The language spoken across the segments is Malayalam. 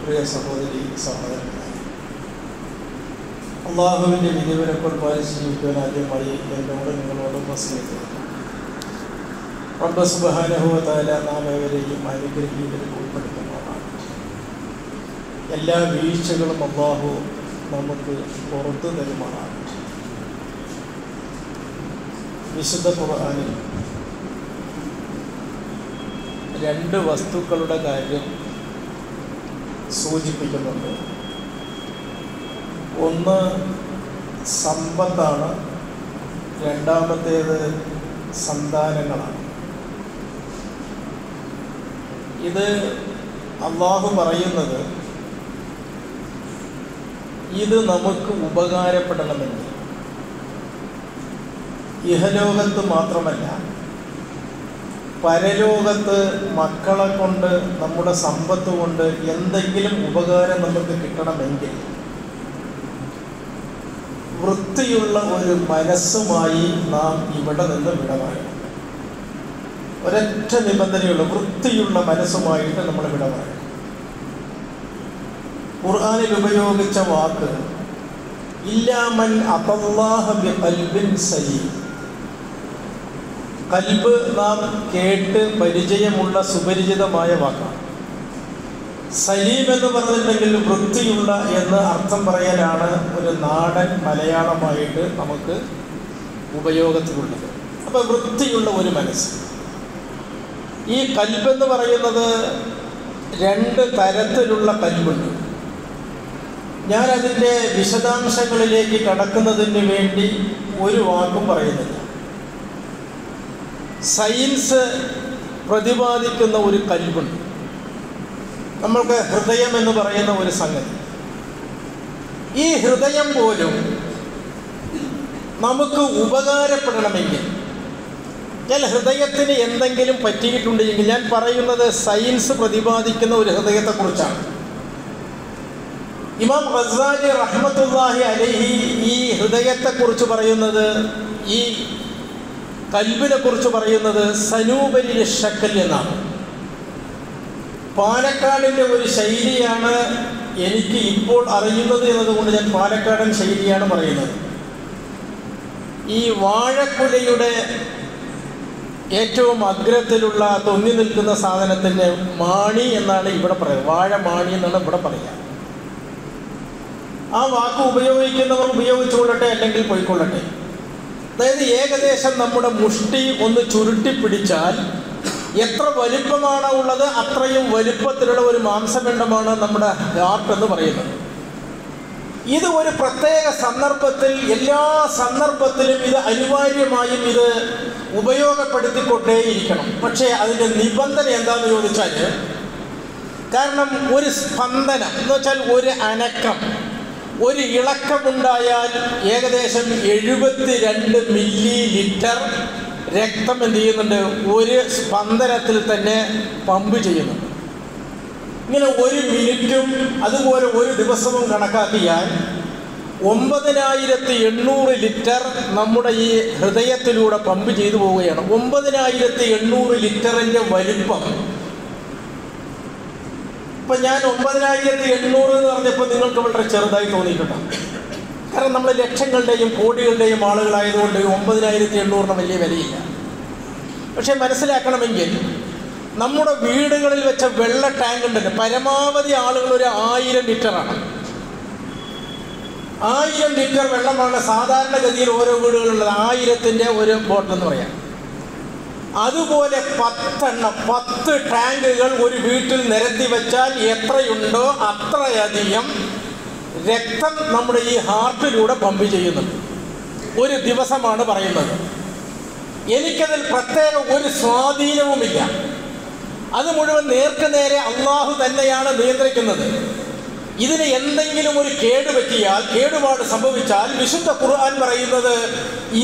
പ്രിയ സഹോദരി സഹോദരന്മാരെ, അള്ളാഹുവിൻ്റെ വിധിവിലക്കുകൾ പാലിച്ച് ജീവിക്കാൻ ആദ്യമായി എന്നോട് നിങ്ങളോട് വസിയത്ത്. റബ്ബ് സുബ്ഹാനഹു വ തആല നാം ഏവരെയും അനുഗ്രഹിക്കുന്നതിൽ ഉൾപ്പെടുത്തുന്നതാണ്. എല്ലാ വീഴ്ചകളും അള്ളാഹു നമുക്ക് പുറത്തു തരുമാറാണ്. വിശുദ്ധ ഖുർആനിൽ രണ്ട് വസ്തുക്കളുടെ കാര്യം സൂചിപ്പിക്കുന്നുണ്ട്. ഒന്ന് സമ്പത്താണ്, രണ്ടാമത്തേത് സന്താനങ്ങളാണ്. ഇത് അള്ളാഹു പറയുന്നത് ഇത് നമുക്ക് ഉപകാരപ്പെടണമെങ്കിൽ ഇഹലോകത്ത് മാത്രമല്ല, പരലോകത്ത് മക്കളെ കൊണ്ട്, നമ്മുടെ സമ്പത്ത് കൊണ്ട് എന്തെങ്കിലും ഉപകാരം നമുക്ക് കിട്ടണമെങ്കിൽ വൃത്തിയുള്ള ഒരു മനസ്സുമായി നാം ഇവിടെ നിന്ന് വിടവാങ്ങണം. ഒരൊറ്റ നിബന്ധനയുള്ള വൃത്തിയുള്ള മനസ്സുമായിട്ട് നമ്മൾ വിടവാങ്ങണം. ഖുർആനിൽ ഉപയോഗിച്ച വാക്ക് ഇല്ലാ മൻ അത്തല്ലാഹ ബിഖൽബിൻ സലീം. കൽബ് നാം കേട്ട് പരിചയമുള്ള സുപരിചിതമായ വാക്കാണ്. സലീം എന്ന് പറഞ്ഞിട്ടുണ്ടെങ്കിൽ വൃത്തിയുള്ള എന്ന് അർത്ഥം പറയാനാണ് ഒരു നാടൻ മലയാളമായിട്ട് നമുക്ക് ഉപയോഗത്തിലുള്ളത്. അപ്പോൾ വൃത്തിയുള്ള ഒരു മനസ്സ്. ഈ കൽബെന്ന് പറയുന്നത് രണ്ട് തരത്തിലുള്ള കൽബുണ്ട്. ഞാനതിൻ്റെ വിശദാംശങ്ങളിലേക്ക് കടക്കുന്നതിന് വേണ്ടി ഒരു വാക്കും പറയുന്നില്ല. സയൻസ് പ്രതിപാദിക്കുന്ന ഒരു കൽബുണ്ട്. നമ്മൾക്ക് ഹൃദയം എന്ന് പറയുന്ന ഒരു സംഗതി. ഈ ഹൃദയം പോലും നമുക്ക് ഉപകാരപ്പെടണമെങ്കിൽ, ഞാൻ ഹൃദയത്തിന് എന്തെങ്കിലും പറ്റിയിട്ടുണ്ടെങ്കിൽ, ഞാൻ പറയുന്നത് സയൻസ് പ്രതിപാദിക്കുന്ന ഒരു ഹൃദയത്തെക്കുറിച്ചാണ്. ഇമാം ഗസാലി റഹ്മത്തുള്ളാഹി അലൈഹി ഈ ഹൃദയത്തെക്കുറിച്ച് പറയുന്നത്, ഈ കൽബിനെ കുറിച്ച് പറയുന്നത് സനൂബരിൽ ഷക്കൽ എന്നാണ്. പാലക്കാടിൻ്റെ ഒരു ശൈലിയാണ് എനിക്ക് ഇപ്പോൾ അറിയുന്നത് എന്നതുകൊണ്ട് ഞാൻ പാലക്കാടൻ ശൈലിയാണ് പറയുന്നത്. ഈ വാഴക്കുലയുടെ ഏറ്റവും അഗ്രത്തിലുള്ള തൊങ്ങി നിൽക്കുന്ന സാധനത്തിന് മാണി എന്നാണ് ഇവിടെ പറയുന്നത്. വാഴ മാണി എന്നാണ് ഇവിടെ പറയുക. ആ വാക്ക് ഉപയോഗിക്കുന്നവർ ഉപയോഗിച്ചുകൊള്ളട്ടെ, അല്ലെങ്കിൽ പോയിക്കൊള്ളട്ടെ. അതായത് ഏകദേശം നമ്മുടെ മുഷ്ടി ഒന്ന് ചുരുട്ടി പിടിച്ചാൽ എത്ര വലിപ്പമാണ് ഉള്ളത് അത്രയും വലിപ്പത്തിലുള്ള ഒരു മാംസപിണ്ഡമാണ് നമ്മുടെ ഹാർട്ട് എന്ന് പറയുന്നത്. ഇത് ഒരു പ്രത്യേക സന്ദർഭത്തിൽ, എല്ലാ സന്ദർഭത്തിലും ഇത് അനിവാര്യമായും ഇത് ഉപയോഗപ്പെടുത്തിക്കൊണ്ടേയിരിക്കണം. പക്ഷേ അതിൻ്റെ നിബന്ധന എന്താണെന്ന് ചോദിച്ചാൽ, കാരണം ഒരു സ്പന്ദനം എന്ന് വെച്ചാൽ ഒരു അനക്കം, ഒരു ഇളക്കമുണ്ടായാൽ ഏകദേശം 72 മില്ലി ലിറ്റർ രക്തം എന്ത് ചെയ്യുന്നുണ്ട്, ഒരു സ്പന്ദനത്തിൽ തന്നെ പമ്പ് ചെയ്യുന്നുണ്ട്. ഇങ്ങനെ ഒരു മിനിറ്റും അതുപോലെ ഒരു ദിവസവും കണക്കാക്കിയാൽ 9800 ലിറ്റർ നമ്മുടെ ഈ ഹൃദയത്തിലൂടെ പമ്പ് ചെയ്തു പോവുകയാണ്. 9800 ലിറ്ററിൻ്റെ വലിപ്പം. ഇപ്പം ഞാൻ 9800 എന്ന് പറഞ്ഞപ്പോൾ നിങ്ങൾക്ക് വളരെ ചെറുതായി തോന്നിയിട്ടുണ്ടാകും. കാരണം നമ്മൾ ലക്ഷങ്ങളുടെയും കോടികളുടെയും ആളുകളായതുകൊണ്ട് 9800 വലിയ വിലയില്ല. പക്ഷെ മനസ്സിലാക്കണമെങ്കിൽ നമ്മുടെ വീടുകളിൽ വെച്ച വെള്ള ടാങ്ക് ഉണ്ടല്ലോ, പരമാവധി ആളുകൾ ഒരു 1000 ലിറ്ററാണ്. 1000 ലിറ്റർ വെള്ളമാണ് സാധാരണഗതിയിൽ ഓരോ വീടുകളിലുള്ളത്. 1000ൻ്റെ ഒരു ബോട്ടിൽ എന്ന് പറയാം. അതുപോലെ 10 ടാങ്കുകൾ ഒരു വീട്ടിൽ നിരത്തി വെച്ചാൽ എത്രയുണ്ടോ അത്രയധികം രക്തം നമ്മുടെ ഈ ഹാർട്ടിലൂടെ പമ്പ് ചെയ്യുന്നുണ്ട്. ഒരു ദിവസമാണ് പറയുന്നത്. എനിക്കതിൽ പ്രത്യേക ഒരു സ്വാധീനവുമില്ല. അത് മുഴുവൻ നേർക്കുനേരെ അള്ളാഹു തന്നെയാണ് നിയന്ത്രിക്കുന്നത്. ഇതിന് എന്തെങ്കിലും ഒരു കേടുപാട് സംഭവിച്ചാൽ വിശുദ്ധ ഖുർആൻ പറയുന്നത്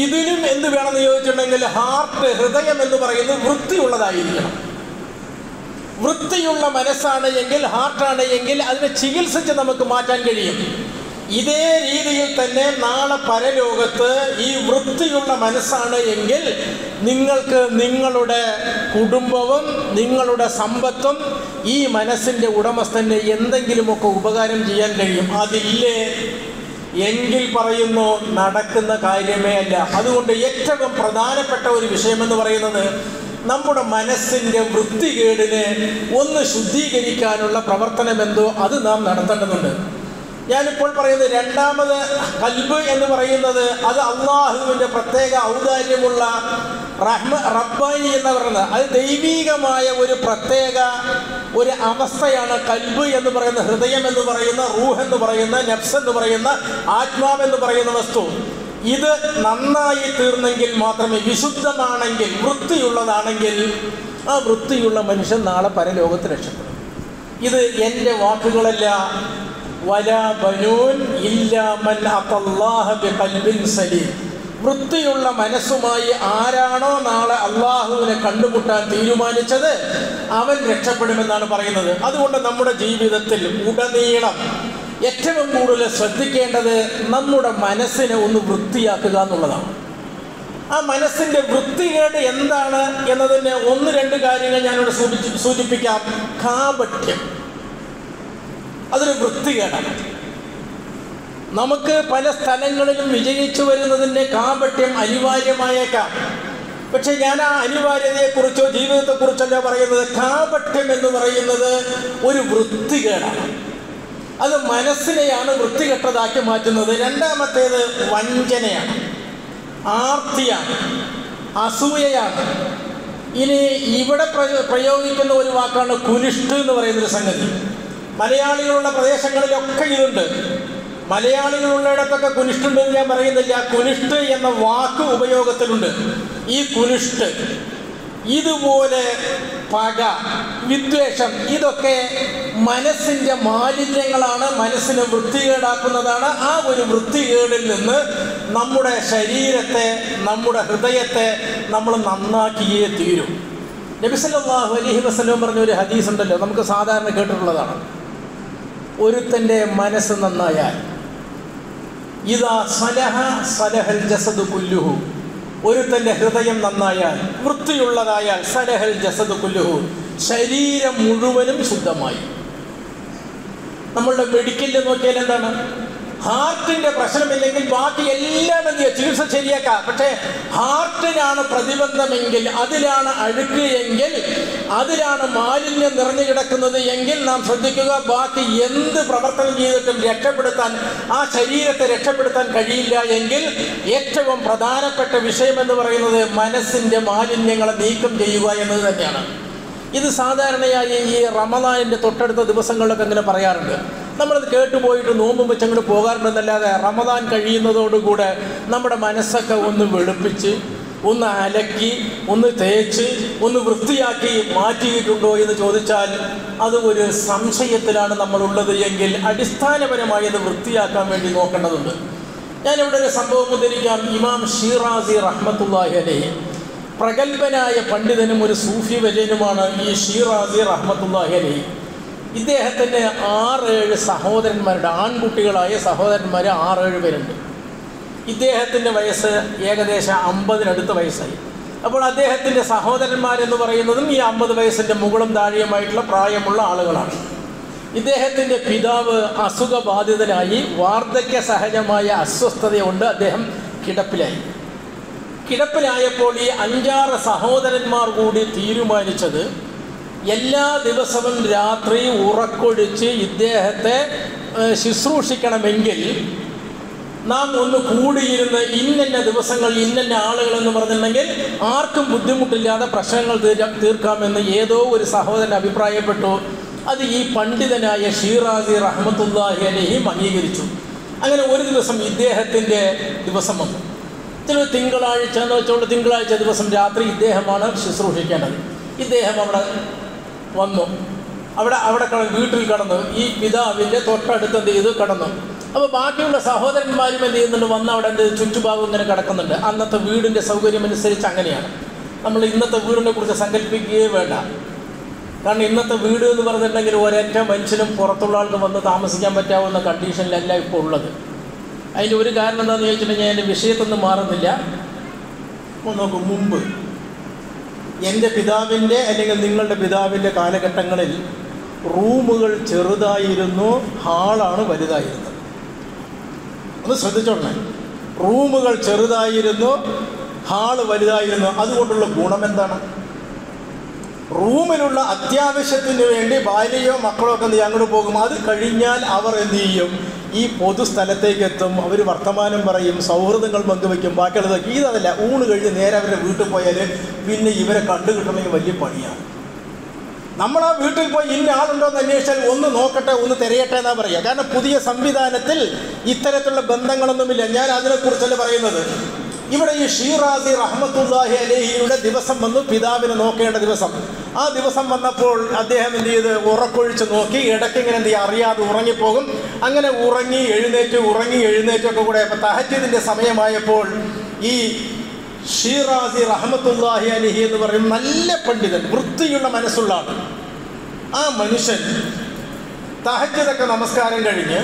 ഇതിനും എന്ത് വേണമെന്ന് ചോദിച്ചിട്ടുണ്ടെങ്കിൽ ഹാർട്ട്, ഹൃദയം എന്ന് പറയുന്നത് വൃത്തിയുള്ളതായിരിക്കണം. വൃത്തിയുള്ള മനസ്സാണ് എങ്കിൽ, ഹാർട്ടാണ് എങ്കിൽ അതിനെ ചികിത്സിച്ച് നമുക്ക് മാറ്റാൻ കഴിയും. ഇതേ രീതിയിൽ തന്നെ നാളെ പരലോകത്ത് ഈ വൃത്തിയുള്ള മനസ്സാണ് എങ്കിൽ നിങ്ങൾക്ക് നിങ്ങളുടെ കുടുംബവും നിങ്ങളുടെ സമ്പത്തും ഈ മനസ്സിൻ്റെ ഉടമസ്ഥന് എന്തെങ്കിലുമൊക്കെ ഉപകാരം ചെയ്യാൻ കഴിയും. അതില്ലേ എങ്കിൽ പറയുന്നു നടക്കുന്ന കാര്യമേ അല്ല. അതുകൊണ്ട് ഏറ്റവും പ്രധാനപ്പെട്ട ഒരു വിഷയമെന്ന് പറയുന്നത് നമ്മുടെ മനസ്സിൻ്റെ വൃത്തികേടിനെ ഒന്ന് ശുദ്ധീകരിക്കാനുള്ള പ്രവർത്തനമെന്തോ അത് നാം നടത്തേണ്ടതുണ്ട്. ഞാനിപ്പോൾ പറയുന്നത് രണ്ടാമത് ഖൽബ് എന്ന് പറയുന്നത് അത് അള്ളാഹുവിൻ്റെ പ്രത്യേക ഔദാര്യമുള്ള റബ്ബാനി എന്ന് പറയുന്നത് അത് ദൈവീകമായ ഒരു പ്രത്യേക ഒരു അവസ്ഥയാണ്. ഖൽബ് എന്ന് പറയുന്ന ഹൃദയം എന്ന് പറയുന്ന റൂഹ് എന്ന് പറയുന്ന നഫ്സ് എന്ന് പറയുന്ന ആത്മാവെന്ന് പറയുന്ന വസ്തു ഇത് നന്നായി തീർന്നെങ്കിൽ മാത്രമേ, വിശുദ്ധമാണെങ്കിൽ വൃത്തിയുള്ളതാണെങ്കിൽ ആ വൃത്തിയുള്ള മനുഷ്യൻ നാളെ പരലോകത്ത് രക്ഷപ്പെടും. ഇത് എൻ്റെ വാക്കുകളല്ല. വലാ ബനൂൻ ഇല്ലാ മൻ അത്തല്ലാഹ ബിഖൽബിൻ സലീം. വൃത്തിയുള്ള മനസ്സുമായി ആരാണോ നാളെ അള്ളാഹുവിനെ കണ്ടുമുട്ടാൻ തീരുമാനിച്ചത് അവൻ രക്ഷപ്പെടുമെന്നാണ് പറയുന്നത്. അതുകൊണ്ട് നമ്മുടെ ജീവിതത്തിൽ ഉടനീളം ഏറ്റവും കൂടുതൽ ശ്രദ്ധിക്കേണ്ടത് നമ്മുടെ മനസ്സിനെ ഒന്ന് വൃത്തിയാക്കുക എന്നുള്ളതാണ്. ആ മനസ്സിൻ്റെ വൃത്തികേട് എന്താണ് എന്നതിന് ഒന്ന് രണ്ട് കാര്യങ്ങൾ ഞാനിവിടെ സൂചിപ്പിക്കാം. കാപട്യം അതൊരു വൃത്തികേടാണ്. നമുക്ക് പല സ്ഥലങ്ങളിലും വിജയിച്ചു വരുന്നതിൻ്റെ കാപട്യം അനിവാര്യമായേക്കാം. പക്ഷെ ഞാൻ ആ അനിവാര്യതയെക്കുറിച്ചോ ജീവിതത്തെക്കുറിച്ചല്ല പറയുന്നത്. കാപട്യം എന്ന് പറയുന്നത് ഒരു വൃത്തികേടാണ്. അത് മനസ്സിനെയാണ് വൃത്തികെട്ടതാക്കി മാറ്റുന്നത്. രണ്ടാമത്തേത് വഞ്ചനയാണ്, ആർത്തിയാണ്, അസൂയയാണ്. ഇനി ഇവിടെ പ്രയോഗിക്കുന്ന ഒരു വാക്കാണ് കുനിഷ്ട് എന്ന് പറയുന്നൊരു സംഗതി. മലയാളികളുള്ള പ്രദേശങ്ങളിലൊക്കെ ഇതുണ്ട്. മലയാളികളുള്ളിടത്തൊക്കെ കുനിഷ്ടുണ്ടെന്ന് ഞാൻ പറയുന്നില്ല. കുനിഷ്ട് എന്ന വാക്ക് ഉപയോഗത്തിലുണ്ട്. ഈ കുനിഷ്ട് ഇതുപോലെ പക, വിദ്വേഷം ഇതൊക്കെ മനസ്സിൻ്റെ മാലിന്യങ്ങളാണ്, മനസ്സിനെ വൃത്തികേടാക്കുന്നതാണ്. ആ ഒരു വൃത്തികേടിൽ നിന്ന് നമ്മുടെ ശരീരത്തെ, നമ്മുടെ ഹൃദയത്തെ നമ്മൾ നന്നാക്കിയേ തീരും. നബി സല്ലല്ലാഹു അലൈഹി വസല്ലം പറഞ്ഞ ഒരു ഹദീസ് ഉണ്ടല്ലോ, നമുക്ക് സാധാരണ കേട്ടിട്ടുള്ളതാണ്. ഒരുത്തൻ്റെ മനസ്സ് നന്നായാൽ ഇദാ സലഹ സലഹൽ ജസദു കുല്ലുഹു. ഒരുത്തൻ്റെ ഹൃദയം നന്നായാൽ, വൃത്തിയുള്ളതായാൽ സലഹൽ ജസദു കുല്ലുഹു, ശരീരം മുഴുവനും ശുദ്ധമായി. നമ്മളുടെ മെഡിക്കലിൽ നോക്കിയാൽ എന്താണ്? ഹാർട്ടിൻ്റെ പ്രശ്നമില്ലെങ്കിൽ ബാക്കി എല്ലാം എന്ത് ചികിത്സ ശരിയാക്കാം. പക്ഷേ ഹാർട്ടിനാണ് പ്രതിബന്ധമെങ്കിൽ, അതിലാണ് അഴുക്ക് എങ്കിൽ, അതിലാണ് മാലിന്യം നിറഞ്ഞു കിടക്കുന്നത് എങ്കിൽ നാം ശ്രദ്ധിക്കുക, ബാക്കി എന്ത് പ്രവർത്തനം ചെയ്തിട്ടും രക്ഷപ്പെടുത്താൻ, ആ ശരീരത്തെ രക്ഷപ്പെടുത്താൻ കഴിയില്ല എങ്കിൽ ഏറ്റവും പ്രധാനപ്പെട്ട വിഷയമെന്ന് പറയുന്നത് മനസ്സിൻ്റെ മാലിന്യങ്ങളെ നീക്കം ചെയ്യുക എന്നത് തന്നെയാണ്. ഇത് സാധാരണയായി ഈ റമദാനിൻ്റെ തൊട്ടടുത്ത ദിവസങ്ങളിലൊക്കെ അങ്ങനെ പറയാറുണ്ട്. നമ്മളത് കേട്ടുപോയിട്ട് നോമ്പും വെച്ചങ്ങോട്ട് പോകാറുണ്ടെന്നല്ലാതെ റമദാൻ കഴിയുന്നതോടുകൂടെ നമ്മുടെ മനസ്സൊക്കെ ഒന്ന് വെളുപ്പിച്ച്, ഒന്ന് അലക്കി, ഒന്ന് തേച്ച്, ഒന്ന് വൃത്തിയാക്കി മാറ്റിയിട്ടുണ്ടോ എന്ന് ചോദിച്ചാൽ അത് ഒരു സംശയത്തിലാണ് നമ്മളുള്ളത് എങ്കിൽ അടിസ്ഥാനപരമായി അത് വൃത്തിയാക്കാൻ വേണ്ടി നോക്കേണ്ടതുണ്ട്. ഞാനിവിടെ ഒരു സംഭവം ഉദ്ധരിക്കാം. ഇമാം ഷീറാസി റഹ്മത്തുള്ളാഹി അലൈഹി, പ്രഗത്ഭനായ പണ്ഡിതനും ഒരു സൂഫി വര്യനുമാണ് ഈ ഷീറാസി റഹ്മത്തുള്ളാഹി അലൈഹി. ഇദ്ദേഹത്തിന് 6-7 സഹോദരന്മാരുടെ, ആൺകുട്ടികളായ സഹോദരന്മാർ 6-7 പേരുണ്ട്. ഇദ്ദേഹത്തിൻ്റെ വയസ്സ് ഏകദേശം 50-അടുത്ത വയസ്സായി. അപ്പോൾ അദ്ദേഹത്തിൻ്റെ സഹോദരന്മാരെന്ന് പറയുന്നതും ഈ 50 വയസ്സിൻ്റെ മുകളും താഴെയുമായിട്ടുള്ള പ്രായമുള്ള ആളുകളാണ്. ഇദ്ദേഹത്തിൻ്റെ പിതാവ് അസുഖബാധിതനായി, വാർദ്ധക്യ സഹജമായ അസ്വസ്ഥതയുണ്ട്. അദ്ദേഹം കിടപ്പിലായപ്പോൾ ഈ 5-6 സഹോദരന്മാർ കൂടി തീരുമാനിച്ചത് എല്ലാ ദിവസവും രാത്രി ഉറക്കൊഴിച്ച് ഇദ്ദേഹത്തെ ശുശ്രൂഷിക്കണമെങ്കിൽ നാം ഒന്ന് കൂടിയിരുന്ന് ഇന്ന ദിവസങ്ങൾ ഇന്ന ആളുകളെന്ന് പറഞ്ഞിട്ടുണ്ടെങ്കിൽ ആർക്കും ബുദ്ധിമുട്ടില്ലാതെ പ്രശ്നങ്ങൾ തീർക്കാമെന്ന് ഏതോ ഒരു സഹോദരൻ അഭിപ്രായപ്പെട്ടു. അത് ഈ പണ്ഡിതനായ ഷീറാസി റഹ്മത്തുള്ളാഹി അലൈഹിം അംഗീകരിച്ചു. അങ്ങനെ ഒരു ദിവസം ഇദ്ദേഹത്തിൻ്റെ ദിവസം വന്നു. ചില തിങ്കളാഴ്ച എന്ന് വെച്ചുകൊണ്ട് തിങ്കളാഴ്ച ദിവസം രാത്രി ഇദ്ദേഹമാണ് ശുശ്രൂഷിക്കേണ്ടത്. ഇദ്ദേഹം അവിടെ വന്നു. അവിടെ വീട്ടിൽ കടന്നു. ഈ പിതാവിൻ്റെ തൊട്ടടുത്ത് എന്ത് ചെയ്തു കടന്നു. അപ്പോൾ ബാക്കിയുള്ള സഹോദരന്മാരും എന്ത് ചെയ്യുന്നുണ്ട്, വന്ന് അവിടെ ചുറ്റുഭാഗം ഇങ്ങനെ കിടക്കുന്നുണ്ട്. അന്നത്തെ വീടിൻ്റെ സൗകര്യം അനുസരിച്ച് അങ്ങനെയാണ്. നമ്മൾ ഇന്നത്തെ വീടിനെ കുറിച്ച് സങ്കല്പിക്കുകയേ വേണ്ട. കാരണം ഇന്നത്തെ വീട് എന്ന് പറഞ്ഞിട്ടുണ്ടെങ്കിൽ ഒരൊറ്റ മനുഷ്യനും പുറത്തുള്ള ആൾക്ക് വന്ന് താമസിക്കാൻ പറ്റാവുന്ന കണ്ടീഷനിലല്ല ഇപ്പോൾ ഉള്ളത്. അതിൻ്റെ ഒരു കാരണം എന്താണെന്ന് ചോദിച്ചിട്ടുണ്ടെങ്കിൽ ഞാൻ എൻ്റെ വിഷയത്തിൽ നിന്ന് മാറുന്നില്ല. നോക്കൂ, മുമ്പ് എൻ്റെ പിതാവിൻ്റെ അല്ലെങ്കിൽ നിങ്ങളുടെ പിതാവിൻ്റെ കാലഘട്ടങ്ങളിൽ റൂമുകൾ ചെറുതായിരുന്നു, ഹാളാണ് വലുതായിരുന്നത്. ഒന്ന് ശ്രദ്ധിച്ചോളേ, റൂമുകൾ ചെറുതായിരുന്നു, ഹാള് വലുതായിരുന്നു. അതുകൊണ്ടുള്ള ഗുണം എന്താണ്? റൂമിലുള്ള അത്യാവശ്യത്തിന് വേണ്ടി ഭാര്യയോ മക്കളോ ഒക്കെ എന്ത് ചെയ്യും, അങ്ങോട്ട് പോകും. അത് കഴിഞ്ഞാൽ അവർ എന്ത് ചെയ്യും, ഈ പൊതുസ്ഥലത്തേക്ക് എത്തും, അവർ വർത്തമാനം പറയും, സൗഹൃദങ്ങൾ പങ്കുവയ്ക്കും, ബാക്കിയുള്ളതൊക്കെ. ഇതല്ല, ഊണ് കഴിഞ്ഞ് നേരെ അവരുടെ വീട്ടിൽ പോയാൽ പിന്നെ ഇവരെ കണ്ടു കിട്ടണമെങ്കിൽ വലിയ പണിയാണ്. നമ്മൾ ആ വീട്ടിൽ പോയി ഇന്ന ആളുണ്ടോ എന്ന് അന്വേഷിച്ചാൽ ഒന്ന് നോക്കട്ടെ, ഒന്ന് തിരയട്ടെ എന്നാ പറയുക. കാരണം പുതിയ സംവിധാനത്തിൽ ഇത്തരത്തിലുള്ള ബന്ധങ്ങളൊന്നുമില്ല. ഞാൻ അതിനെക്കുറിച്ചല്ല പറയുന്നത്. ഇവിടെ ഈ ഷീറാസി റഹ്മത്തുള്ളാഹി അലൈഹിയുടെ ദിവസം വന്നു, പിതാവിനെ നോക്കേണ്ട ദിവസം. ആ ദിവസം വന്നപ്പോൾ അദ്ദേഹം എന്ത് ചെയ്ത്, ഉറക്കൊഴിച്ച് നോക്കി. ഇടയ്ക്ക് ഇങ്ങനെ എന്ത് ചെയ്യുക, അറിയാതെ ഉറങ്ങിപ്പോകും. അങ്ങനെ ഉറങ്ങി എഴുന്നേറ്റൊക്കെ കൂടെ തഹജ്ജുദിൻ്റെ സമയമായപ്പോൾ ഈ ഷീറാസി റഹ്മത്തുള്ളാഹി അലൈഹി എന്ന് പറയും നല്ല പണ്ഡിതൻ, വൃത്തിയുള്ള മനസ്സുള്ള ആൾ. ആ മനുഷ്യൻ തഹജ്ജുദൊക്കെ നമസ്കാരം കഴിഞ്ഞ്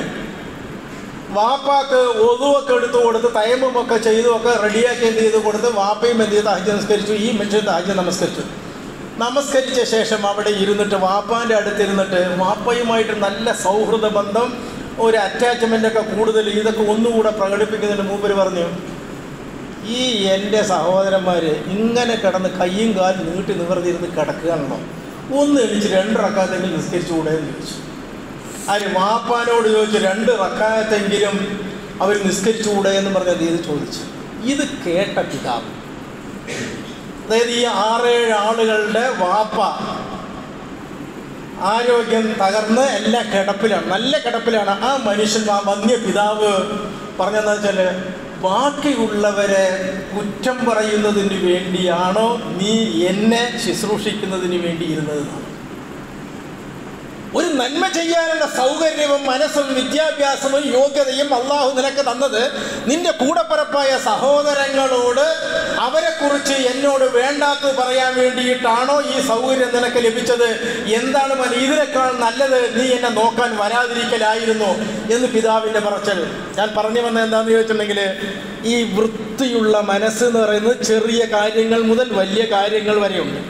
വാപ്പാക്ക് ഒതുവൊക്കെ എടുത്തു കൊടുത്ത് തയമ്മുമൊക്കെ ചെയ്തുമൊക്കെ റെഡിയാക്കി എന്ത് ചെയ്ത് കൊടുത്ത് വാപ്പയും എന്ത് ചെയ്ത് തഹജ്ജുദ് നമസ്കരിച്ചു. ഈ മനുഷ്യൻ തഹജ്ജുദ് നമസ്കരിച്ച ശേഷം അവിടെ ഇരുന്നിട്ട് വാപ്പാൻ്റെ അടുത്തിരുന്നിട്ട് വാപ്പയുമായിട്ട് നല്ല സൗഹൃദ ബന്ധം, ഒരു അറ്റാച്ച്മെൻ്റൊക്കെ കൂടുതൽ, ഇതൊക്കെ ഒന്നുകൂടെ പ്രകടിപ്പിക്കുന്നതിന് മൂപ്പര് പറഞ്ഞു, ഈ എൻ്റെ സഹോദരന്മാർ ഇങ്ങനെ കിടന്ന് കയ്യും കാലും നീട്ടി നിവർത്തിയിരുന്ന് കിടക്കുകയാണല്ലോ, ഒന്ന് എണിച്ച് 2 റക്കാത്തെങ്കിലും നിസ്കരിച്ചുകൂടെ എന്ന് ചോദിച്ചു. ആര്? വാപ്പാനോട് ചോദിച്ചു. 2 റക്കാത്തെങ്കിലും അവർ നിസ്കരിച്ചുകൂടെ എന്ന് പറഞ്ഞ് അത് ചെയ്ത് ചോദിച്ചു. ഇത് കേട്ട പിതാവ്, അതായത് ഈ 6-7 ആളുകളുടെ വാപ്പ ആരോഗ്യം തകർന്ന് എല്ലാ കിടപ്പിലാണ്, നല്ല കിടപ്പിലാണ്. ആ മനുഷ്യൻ, ആ വന്യ പിതാവ് പറഞ്ഞതെന്ന് വെച്ചാൽ, ബാക്കിയുള്ളവരെ കുറ്റം പറയുന്നതിന് വേണ്ടിയാണോ നീ എന്നെ ശുശ്രൂഷിക്കുന്നതിന് വേണ്ടി ഇരുന്നതെന്നാണ്. ഒരു നന്മ ചെയ്യാനുള്ള സൗകര്യവും മനസ്സും വിദ്യാഭ്യാസവും യോഗ്യതയും അള്ളാഹു നിനക്ക് തന്നത് നിന്റെ കൂടപ്പിറപ്പായ സഹോദരങ്ങളോട് അവരെക്കുറിച്ച് എന്നോട് വേണ്ടാത്തത് പറയാൻ വേണ്ടിയിട്ടാണോ ഈ സൗകര്യം നിനക്ക് ലഭിച്ചത്? എന്താണ് ഇതിനേക്കാൾ നല്ലത് നീ എന്നെ നോക്കാൻ വരാതിരിക്കലായിരുന്നു എന്ന് പിതാവിൻ്റെ പറച്ചൽ. ഞാൻ പറഞ്ഞു വന്നത് എന്താണെന്ന് ചോദിച്ചിട്ടുണ്ടെങ്കിൽ, ഈ വൃത്തിയുള്ള മനസ്സ് എന്ന് പറയുന്നത് ചെറിയ കാര്യങ്ങൾ മുതൽ വലിയ കാര്യങ്ങൾ വരെയുണ്ട്.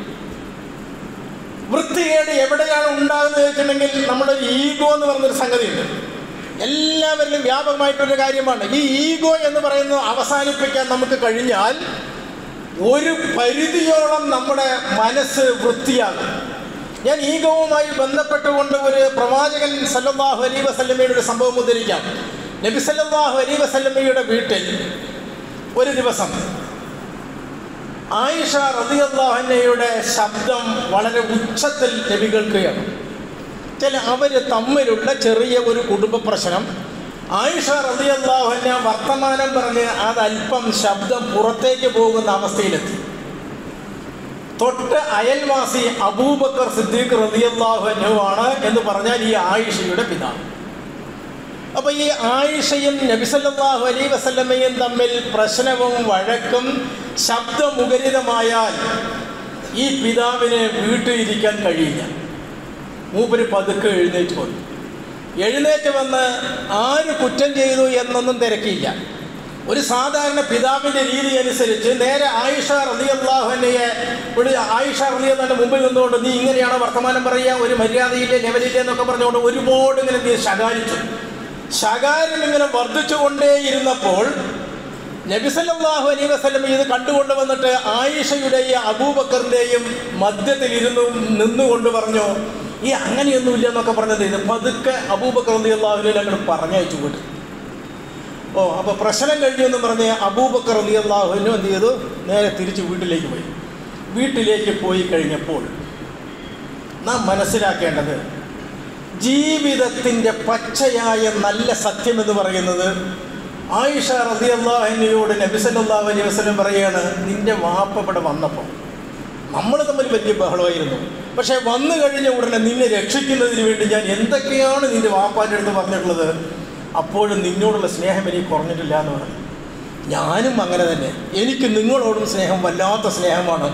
വൃത്തികേട് എവിടെയാണ് ഉണ്ടാകുന്നത് വെച്ചിട്ടുണ്ടെങ്കിൽ, നമ്മുടെ ഈഗോ എന്ന് പറഞ്ഞൊരു സംഗതിയുണ്ട്. എല്ലാവരിലും വ്യാപകമായിട്ടൊരു കാര്യമാണ്. ഈ ഈഗോ എന്ന് പറയുന്നത് അവസാനിപ്പിക്കാൻ നമുക്ക് കഴിഞ്ഞാൽ ഒരു പരിധിയോളം നമ്മുടെ മനസ്സ് വൃത്തിയാകും. ഞാൻ ഈഗോവുമായി ബന്ധപ്പെട്ടുകൊണ്ട് ഒരു പ്രവാചകൻ സല്ലല്ലാഹു അലൈഹി വസല്ലമയുടെ ഒരു സംഭവം ഉദ്ധരിക്കാം. നബി സല്ലല്ലാഹു അലൈഹി വസല്ലമയുടെ വീട്ടിൽ ഒരു ദിവസം ആയിഷ റളിയല്ലാഹു അൻഹയുടെ ശബ്ദം വളരെ ഉച്ചത്തിൽ നബി കേൾക്കുകയാണ്. അവർ തമ്മിലുള്ള ചെറിയ ഒരു കുടുംബ പ്രശ്നം. ആയിഷ റളിയല്ലാഹു അൻഹ വർത്തമാനം പറഞ്ഞ് അതല്പം ശബ്ദം പുറത്തേക്ക് പോകുന്ന അവസ്ഥയിലെത്തി. തൊട്ട് അയൽവാസി അബൂബക്കർ സിദ്ദീഖ് റളിയല്ലാഹു അൻഹു ആണ് എന്ന് പറഞ്ഞാൽ ഈ ആയിഷയുടെ പിതാവ്. അപ്പോൾ ഈ ആയിഷയും നബി സല്ലല്ലാഹു അലൈഹി വസല്ലമയും തമ്മിൽ പ്രശ്നവും വഴക്കും ശബ്ദമുഖരിതമായാൽ ഈ പിതാവിന് വീട്ടിലിരിക്കാൻ കഴിയില്ല. മൂപ്പര് പതുക്കെ എഴുന്നേറ്റ് വന്ന് ആര് കുറ്റം ചെയ്തു എന്നൊന്നും തിരക്കിയില്ല. ഒരു സാധാരണ പിതാവിൻ്റെ രീതി അനുസരിച്ച് നേരെ ആയിഷ റളിയല്ലാഹു അൻഹയെ ആയിഷ റളിയല്ലാഹു അൻഹ മുമ്പിൽ നിന്നുകൊണ്ട്, നീ ഇങ്ങനെയാണോ വർത്തമാനം പറയുക, ഒരു മര്യാദയില്ലേ ലെവലില്ലേ എന്നൊക്കെ പറഞ്ഞുകൊണ്ട് ഒരുപാട് ഇങ്ങനെ ശകാരിച്ചു. ശകാരം ഇങ്ങനെ വർദ്ധിച്ചുകൊണ്ടേയിരുന്നപ്പോൾ നബി സല്ലല്ലാഹു അലൈഹി വസല്ലം ഇത് കണ്ടുകൊണ്ട് വന്നിട്ട് ആയിഷയുടെയും അബൂബക്കറിൻ്റെയും മധ്യത്തിൽ നിന്നുകൊണ്ട് പറഞ്ഞു, ഈ അങ്ങനെയൊന്നുമില്ല എന്നൊക്കെ പറഞ്ഞത്. ഇത് പതുക്കെ അബൂബക്കർ റളിയല്ലാഹു അൻഹു അങ്ങോട്ട് പറഞ്ഞയച്ചു പോയിട്ട്. അപ്പോൾ പ്രശ്നം കഴിഞ്ഞു എന്ന് പറഞ്ഞ് അബൂബക്കർ റളിയല്ലാഹു അൻഹു എന്ത് ചെയ്തു, നേരെ തിരിച്ച് വീട്ടിലേക്ക് പോയി കഴിഞ്ഞപ്പോൾ നാം മനസ്സിലാക്കേണ്ടത്, ജീവിതത്തിൻ്റെ പച്ചയായ നല്ല സത്യമെന്ന് പറയുന്നത്, ആയിഷ റളിയല്ലാഹു അൻഹയോട് നബി സല്ലല്ലാഹു അലൈഹി വസല്ലം പറയാണ്, നിൻ്റെ വാപ്പ ഇവിടെ വന്നപ്പോൾ നമ്മൾ തമ്മിൽ വലിയ ബഹളമായിരുന്നു, പക്ഷേ വന്നു കഴിഞ്ഞ ഉടനെ നിന്നെ രക്ഷിക്കുന്നതിന് വേണ്ടി ഞാൻ എന്തൊക്കെയാണ് നിൻ്റെ വാപ്പാൻ്റെ അടുത്ത് പറഞ്ഞിട്ടുള്ളത്, അപ്പോഴും നിന്നോടുള്ള സ്നേഹം എനിക്ക് കുറഞ്ഞിട്ടില്ല എന്ന് പറഞ്ഞു. ഞാനും അങ്ങനെ തന്നെ, എനിക്ക് നിങ്ങളോടും സ്നേഹം വല്ലാത്ത സ്നേഹമാണ്.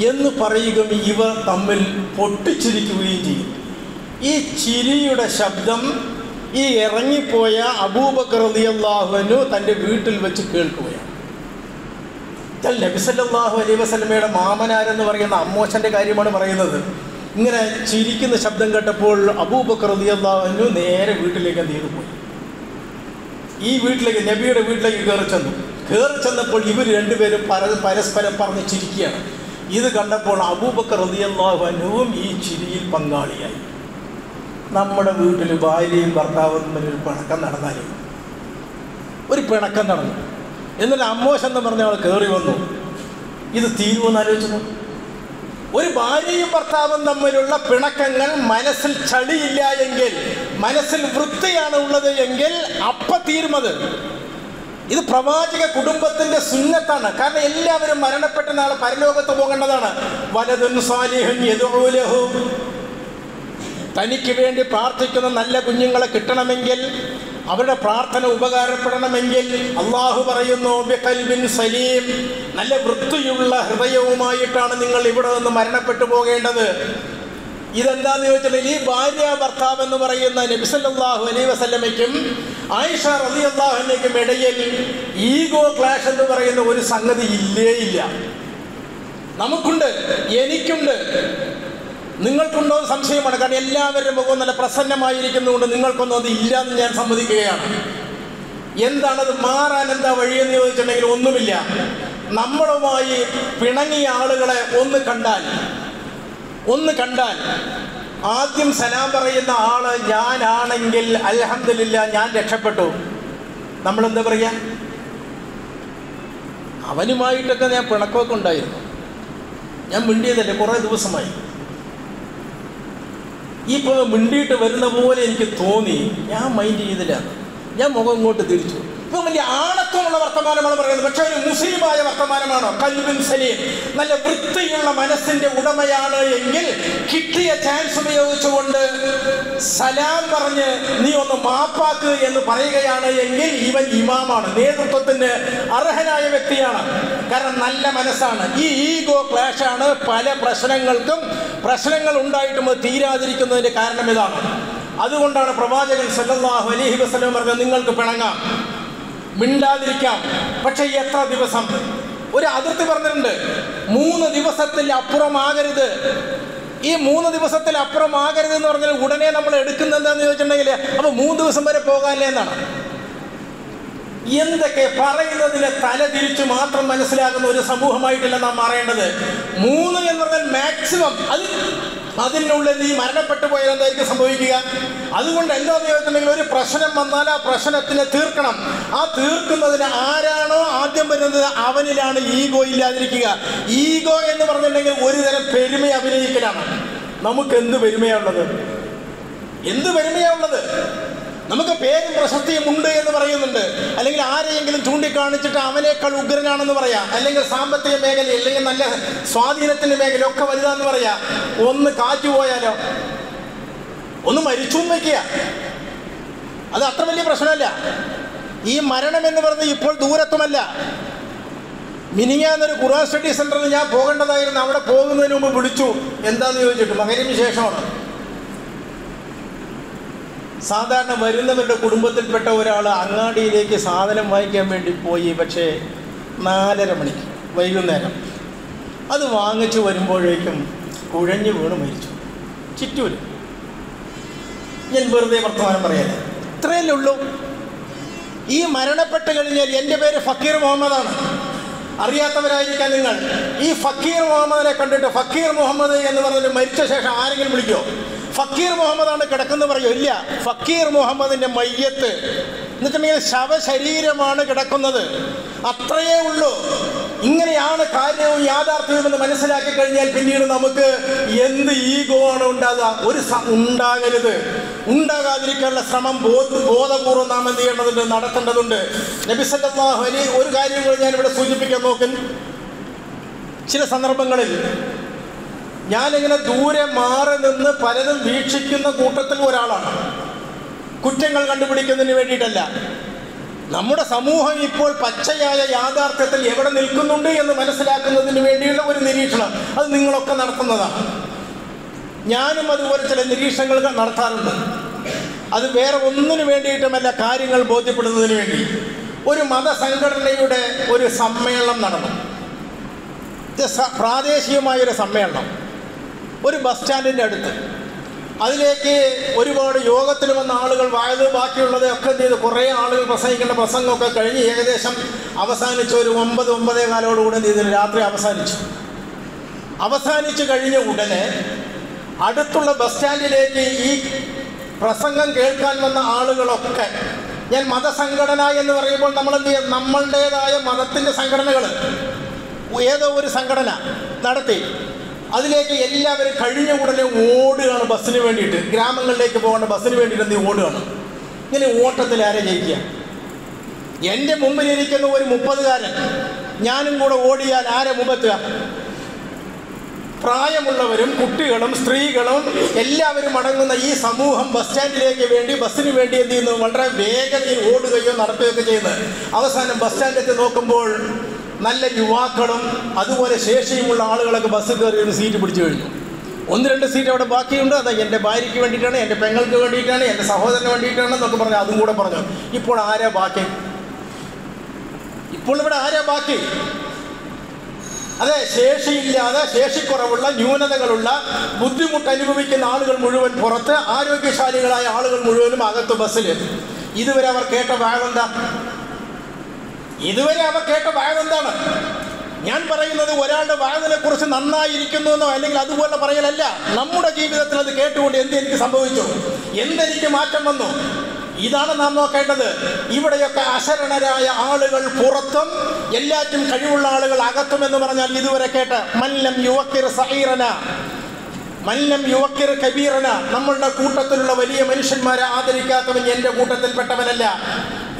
എന്ന് പറയുകയും ഇവർ തമ്മിൽ പൊട്ടിച്ചിരിക്കുകയും ചെയ്യും. ഈ ചിരിയുടെ ശബ്ദം ഈ ഇറങ്ങിപ്പോയ അബൂബക്കർ റളിയല്ലാഹു അൻഹു തൻ്റെ വീട്ടിൽ വെച്ച് കേൾക്കുകയാണ്. നബി സല്ലല്ലാഹു അലൈഹി വസല്ലമയുടെ മാമനാരെന്ന് പറയുന്ന അമ്മോശൻ്റെ കാര്യമാണ് പറയുന്നത്. ഇങ്ങനെ ചിരിക്കുന്ന ശബ്ദം കേട്ടപ്പോൾ അബൂബക്കർ റളിയല്ലാഹു അൻഹു നേരെ വീട്ടിലേക്ക് എന്ത് ചെയ്തു പോയി. ഈ വീട്ടിലേക്ക്, നബിയുടെ വീട്ടിലേക്ക് കയറി ചെന്നപ്പോൾ ഇവർ രണ്ടുപേരും പരസ്പരം പറഞ്ഞ് ചിരിക്കുകയാണ്. ഇത് കണ്ടപ്പോൾ അബൂബക്കർ റളിയല്ലാഹു അൻഹുവും ഈ ചിരിയിൽ പങ്കാളിയായി. നമ്മുടെ വീട്ടിൽ ഭാര്യയും ഭർത്താവും തമ്മിൽ ഒരു പിണക്കം നടന്നാലും, ഒരു പിണക്കം നടന്നു, എന്നിട്ട് അമ്മോശ് എന്ന് പറഞ്ഞ ആൾ കയറി വന്നു. ഇത് തീരുമെന്ന് ആലോചിച്ചു. ഒരു ഭാര്യയും ഭർത്താവും തമ്മിലുള്ള പിണക്കങ്ങൾ മനസ്സിൽ ചളിയില്ല എങ്കിൽ, മനസ്സിൽ വൃത്തിയാണ് ഉള്ളത് എങ്കിൽ തീരുമത്. ഇത് പ്രവാചക കുടുംബത്തിന്റെ സുന്നത്താണ്. കാരണം എല്ലാവരും മരണപ്പെട്ട നാളെ പരലോകത്ത് പോകേണ്ടതാണ്. വലതുൻ സാലിഹുൻ യദ്ഉ ലഹു, തനിക്ക് വേണ്ടി പ്രാർത്ഥിക്കുന്ന നല്ല കുഞ്ഞുങ്ങളെ കിട്ടണമെങ്കിൽ, അവരുടെ പ്രാർത്ഥന ഉപകാരപ്പെടണമെങ്കിൽ അള്ളാഹു പറയുന്നു ബിഖൽബിൻ സലീം, നല്ല വൃത്തിയുള്ള ഹൃദയവുമായിട്ടാണ് നിങ്ങൾ ഇവിടെ നിന്ന് മരണപ്പെട്ടു പോകേണ്ടത്. ഇതെന്താന്ന് ചോദിച്ചിട്ടുണ്ടെങ്കിൽ, ഈ ഭാര്യ ഭർത്താവ് എന്ന് പറയുന്ന നബി സല്ലല്ലാഹു അലൈഹി വസല്ലമയ്ക്കും ആയിഷ റളിയല്ലാഹു അൻഹയ്ക്കും ഇടയിൽ ഈഗോ ക്ലാഷ് എന്ന് പറയുന്ന ഒരു സംഗതി ഇല്ല. നമുക്കുണ്ട്, എനിക്കുണ്ട്, നിങ്ങൾക്കുണ്ടോ സംശയമാണ്. കാരണം എല്ലാവരുടെ മുഖവും നല്ല പ്രസന്നമായിരിക്കുന്നതുകൊണ്ട് നിങ്ങൾക്കൊന്നും അത് ഇല്ല എന്ന് ഞാൻ സമ്മതിക്കുകയാണ്. എന്താണത് മാറാൻ എന്താ വഴിയെന്ന് ചോദിച്ചിട്ടുണ്ടെങ്കിൽ ഒന്നുമില്ല. നമ്മളുമായി പിണങ്ങിയ ആളുകളെ ഒന്ന് കണ്ടാൽ ആദ്യം സലാം പറയുന്ന ആള് ഞാനാണെങ്കിൽ അൽഹംദുലില്ലാ ഞാൻ രക്ഷപ്പെട്ടു. നമ്മളെന്താ പറയാ? അവനുമായിട്ടൊക്കെ ഞാൻ പിണക്കമൊക്കെ ഉണ്ടായിരുന്നു, ഞാൻ മിണ്ടിയതല്ലേ കുറേ ദിവസമായി. ഇപ്പോൾ മിണ്ടിയിട്ട് വരുന്ന പോലെ എനിക്ക് തോന്നി, ഞാൻ മൈൻഡ് ചെയ്തില്ല, ഞാൻ മുഖം ഇങ്ങോട്ട് തിരിച്ചു. ഇപ്പം വലിയ ആണത്വമുള്ള വർത്തമാനമാണ് പറയുന്നത്, പക്ഷെ ഒരു മുസ്ലിമായ വർത്തമാനമാണോ? ഖൽബുൻ സലീം, നല്ല വൃത്തിയുള്ള മനസ്സിന്റെ ഉടമയാണ് എങ്കിൽ കിട്ടിയ ചാൻസ് ഉപയോഗിച്ചുകൊണ്ട് സലാം പറഞ്ഞ് നീ ഒന്ന് മാപ്പാക്ക് എന്ന് പറയുകയാണ് എങ്കിൽ ഇവൻ ഇമാമാണ്, നേതൃത്വത്തിന് അർഹനായ വ്യക്തിയാണ്. കാരണം നല്ല മനസ്സാണ്. ഈ ഈഗോ ക്ലാഷാണ് പല പ്രശ്നങ്ങൾ ഉണ്ടായിട്ടും അത് തീരാതിരിക്കുന്നതിന്റെ കാരണം ഇതാണ്. അതുകൊണ്ടാണ് പ്രവാചകൻ സല്ലല്ലാഹു അലൈഹി വസല്ലം പറഞ്ഞത്, നിങ്ങൾക്ക് പിണങ്ങാം, മിണ്ടാതിരിക്കാം, പക്ഷെ എത്ര ദിവസം? ഒരു അതിർത്തി പറഞ്ഞിട്ടുണ്ട്, 3 ദിവസത്തിൽ അപ്പുറമാകരുത്. ഈ 3 ദിവസത്തിൽ അപ്പുറമാകരുത് എന്ന് പറഞ്ഞാൽ ഉടനെ നമ്മൾ എടുക്കുന്നത് എന്താണെന്ന് ചോദിച്ചിട്ടുണ്ടെങ്കിൽ അപ്പോൾ 3 ദിവസം വരെ പോകാല്ലേ എന്നാണ്. എന്തൊക്കെ പറയുന്നതിനെ തല തിരിച്ചു മാത്രം മനസ്സിലാകുന്ന ഒരു സമൂഹമായിട്ടല്ല നാം മാറേണ്ടത്. 3 എന്ന് പറഞ്ഞാൽ മാക്സിമം, അതിനുള്ളിൽ നീ മരണപ്പെട്ടു പോയാൽ എന്തായിരിക്കും സംഭവിക്കുക? അതുകൊണ്ട് എന്താണെന്ന് ചോദിച്ചിട്ടുണ്ടെങ്കിൽ ഒരു പ്രശ്നം വന്നാൽ ആ പ്രശ്നത്തിനെ തീർക്കണം. ആ തീർക്കുന്നതിന് ആരാണോ ആദ്യം വരുന്നത് അവനിലാണ് ഈഗോ ഇല്ലാതിരിക്കുക. ഈഗോ എന്ന് പറഞ്ഞിട്ടുണ്ടെങ്കിൽ ഒരു തരം പെരുമ അഭിനയിക്കലാണ്. നമുക്ക് എന്ത് പെരുമയാണുള്ളത്? നമുക്ക് പേരും പ്രശസ്തിയും ഉണ്ട് എന്ന് പറയുന്നുണ്ട്. അല്ലെങ്കിൽ ആരെയെങ്കിലും ചൂണ്ടിക്കാണിച്ചിട്ട് അവനേക്കാൾ ഉഗ്രനാണെന്ന് പറയാം, അല്ലെങ്കിൽ സാമ്പത്തിക മേഖല, അല്ലെങ്കിൽ നല്ല സ്വാധീനത്തിന്റെ മേഖല ഒക്കെ വലുതാന്ന് പറയാം. ഒന്ന് കാറ്റുപോയാലോ, ഒന്ന് മരിച്ചു വയ്ക്കുക, അത് അത്ര വലിയ പ്രശ്നമല്ല. ഈ മരണം എന്ന് പറയുന്നത് ഇപ്പോൾ ദൂരത്തുമല്ല. മിനിങ്ങാന്നൊരു ഖുർആൻ സ്റ്റഡി സെന്ററിൽ ഞാൻ പോകേണ്ടതായിരുന്നു. അവിടെ പോകുന്നതിന് മുമ്പ് വിളിച്ചു. എന്താന്ന് ചോദിച്ചിട്ട് മകരിന് ശേഷമാണ്. സാധാരണ വരുന്നവരുടെ കുടുംബത്തിൽപ്പെട്ട ഒരാൾ അങ്ങാടിയിലേക്ക് സാധനം വാങ്ങിക്കാൻ വേണ്ടി പോയി, പക്ഷേ 4:30 മണിക്ക് വൈകുന്നേരം അത് വാങ്ങിച്ചു വരുമ്പോഴേക്കും കുഴഞ്ഞു വീണ് മരിച്ചു. ചിറ്റൂര്. ഞാൻ വെറുതെ വർത്തമാനം പറയാതെ, ഇത്രയല്ലേ ഉള്ളൂ. ഈ മരണപ്പെട്ട് കഴിഞ്ഞാൽ, എൻ്റെ പേര് ഫക്കീർ മുഹമ്മദാണ്, അറിയാത്തവരായിരിക്കാൻ നിങ്ങൾ. ഈ ഫക്കീർ മുഹമ്മദിനെ കണ്ടിട്ട് ഫക്കീർ മുഹമ്മദ് എന്ന് പറഞ്ഞിട്ട് മരിച്ച ശേഷം ആരെങ്കിലും വിളിക്കോ? ഫക്കീർ മുഹമ്മദാണ് കിടക്കുന്നത് പറയോ? ഇല്ല. ഫക്കീർ മുഹമ്മദിന്റെ മയ്യത്ത് എന്നിട്ടുണ്ടെങ്കിൽ ശവശരീരമാണ് കിടക്കുന്നത്, അത്രയേ ഉള്ളൂ. ഇങ്ങനെയാണ് കാര്യവും യാഥാർത്ഥ്യവും എന്ന് മനസ്സിലാക്കി കഴിഞ്ഞാൽ പിന്നീട് നമുക്ക് എന്ത് ഈഗോ ആണ് ഉണ്ടാകുക? ഉണ്ടാകാതിരിക്കാനുള്ള ശ്രമം ബോധപൂർവ്വം നാം എന്ത് ചെയ്യേണ്ടതുണ്ട്? നടത്തേണ്ടതുണ്ട്. നബി സല്ലല്ലാഹു അലൈഹി ഒരു കാര്യം കൂടി ഞാനിവിടെ സൂചിപ്പിക്കാൻ നോക്കും. ചില സന്ദർഭങ്ങളിൽ ഞാനിങ്ങനെ ദൂരെ മാറി നിന്ന് പലതും വീക്ഷിക്കുന്ന കൂട്ടത്തിൽ ഒരാളാണ്. കുറ്റങ്ങൾ കണ്ടുപിടിക്കുന്നതിന് വേണ്ടിയിട്ടല്ല. നമ്മുടെ സമൂഹം ഇപ്പോൾ പച്ചയായ യാഥാർത്ഥ്യത്തിൽ എവിടെ നിൽക്കുന്നുണ്ട് എന്ന് മനസ്സിലാക്കുന്നതിന് വേണ്ടിയുള്ള ഒരു നിരീക്ഷണം അത് നിങ്ങളൊക്കെ നടത്തുന്നതാണ്. ഞാനും അതുപോലെ ചില നിരീക്ഷണങ്ങൾ നടത്താറുണ്ട്. അത് വേറെ ഒന്നിനു വേണ്ടിയിട്ടുമല്ല, കാര്യങ്ങൾ ബോധ്യപ്പെടുന്നതിന് വേണ്ടി. ഒരു മതസംഘടനയുടെ ഒരു സമ്മേളനം നടന്നു, പ്രാദേശികമായൊരു സമ്മേളനം ഒരു ബസ് സ്റ്റാൻഡിൻ്റെ അടുത്ത്. അതിലേക്ക് ഒരുപാട് യോഗത്തിന് വന്ന ആളുകൾ വായത് ബാക്കിയുള്ളത് ഒക്കെ എന്ത് ചെയ്തു, കുറേ ആളുകൾ പ്രസംഗിക്കേണ്ട പ്രസംഗമൊക്കെ കഴിഞ്ഞ് ഏകദേശം അവസാനിച്ച് ഒരു 9-9:15 എന്ത് ചെയ്തു, രാത്രി അവസാനിച്ച് കഴിഞ്ഞ ഉടനെ അടുത്തുള്ള ബസ് സ്റ്റാൻഡിലേക്ക് ഈ പ്രസംഗം കേൾക്കാൻ വന്ന ആളുകളൊക്കെ, ഞാൻ മതസംഘടന എന്ന് പറയുമ്പോൾ നമ്മൾ എന്ത് ചെയ്യും, നമ്മളുടേതായ മതത്തിൻ്റെ സംഘടനകൾ ഏതോ ഒരു സംഘടന നടത്തി അതിലേക്ക് എല്ലാവരും കഴിഞ്ഞ ഉടനെ ഓടുകയാണ് ബസ്സിന് വേണ്ടിയിട്ട്. ഗ്രാമങ്ങളിലേക്ക് പോകേണ്ട ബസ്സിന് വേണ്ടിയിട്ട് എന്ത് ഓടുകയാണ്. ഇങ്ങനെ ഓട്ടത്തിൽ ആരെ ജയിക്കുക? എൻ്റെ മുമ്പിലിരിക്കുന്ന ഒരു 30-കാരൻ ഞാനും കൂടെ ഓടിയാൽ ആരെ മുമ്പെത്തുക? പ്രായമുള്ളവരും കുട്ടികളും സ്ത്രീകളും എല്ലാവരും അടങ്ങുന്ന ഈ സമൂഹം ബസ് സ്റ്റാൻഡിലേക്ക് വേണ്ടി, ബസ്സിന് വേണ്ടി എന്ത് ചെയ്യുന്നു, വളരെ വേഗതയിൽ ഓടുകയോ നടത്തുകയൊക്കെ ചെയ്യുന്നത്. അവസാനം ബസ് സ്റ്റാൻഡിലേക്ക് നോക്കുമ്പോൾ നല്ല യുവാക്കളും അതുപോലെ ശേഷിയുമുള്ള ആളുകളൊക്കെ ബസ്സിൽ കയറി ഒരു സീറ്റ് പിടിച്ചു കഴിഞ്ഞു. 1-2 സീറ്റ് അവിടെ ബാക്കിയുണ്ട്. അത് എൻ്റെ ഭാര്യയ്ക്ക് വേണ്ടിയിട്ടാണ്, എൻ്റെ പെങ്ങൾക്ക് വേണ്ടിയിട്ടാണ്, എൻ്റെ സഹോദരന് വേണ്ടിയിട്ടാണ് എന്നൊക്കെ പറഞ്ഞു. അതും കൂടെ പറഞ്ഞു. ഇപ്പോൾ ആരാ ബാക്കി? ഇപ്പോൾ ഇവിടെ ആരാ ബാക്കി? അതെ, ശേഷിയില്ലാതെ, ശേഷിക്കുറവുള്ള, ന്യൂനതകളുള്ള, ബുദ്ധിമുട്ട് അനുഭവിക്കുന്ന ആളുകൾ മുഴുവൻ പുറത്ത്, ആരോഗ്യശാലികളായ ആളുകൾ മുഴുവനും അകത്ത് ബസ്സിൽ. ഇതുവരെ അവർ കേട്ട വാഴെന്താ? എന്താണ്? ഞാൻ പറയുന്നത് ഒരാളുടെ വാഴനെ കുറിച്ച് നന്നായിരിക്കുന്നു എന്നോ അല്ലെങ്കിൽ അതുപോലെ പറയലല്ല. നമ്മുടെ ജീവിതത്തിൽ അത് കേട്ടുകൊണ്ട് എന്തെനിക്ക് സംഭവിച്ചു, എന്തെനിക്ക് മാറ്റം വന്നു, ഇതാണ് നാം നോക്കേണ്ടത്. ഇവിടെയൊക്കെ അശരണരായ ആളുകൾ പുറത്തും എല്ലാറ്റും കഴിവുള്ള ആളുകൾ അകത്തും എന്ന് പറഞ്ഞാൽ ഇതുവരെ കേട്ട മല്ലം യുവക്കിർ സഹീറന, മല്ലം യുവക്കിർ കബീറന, നമ്മളുടെ കൂട്ടത്തിലുള്ള വലിയ മനുഷ്യന്മാരെ ആദരിക്കാത്തവൻ എൻ്റെ കൂട്ടത്തിൽപ്പെട്ടവനല്ല.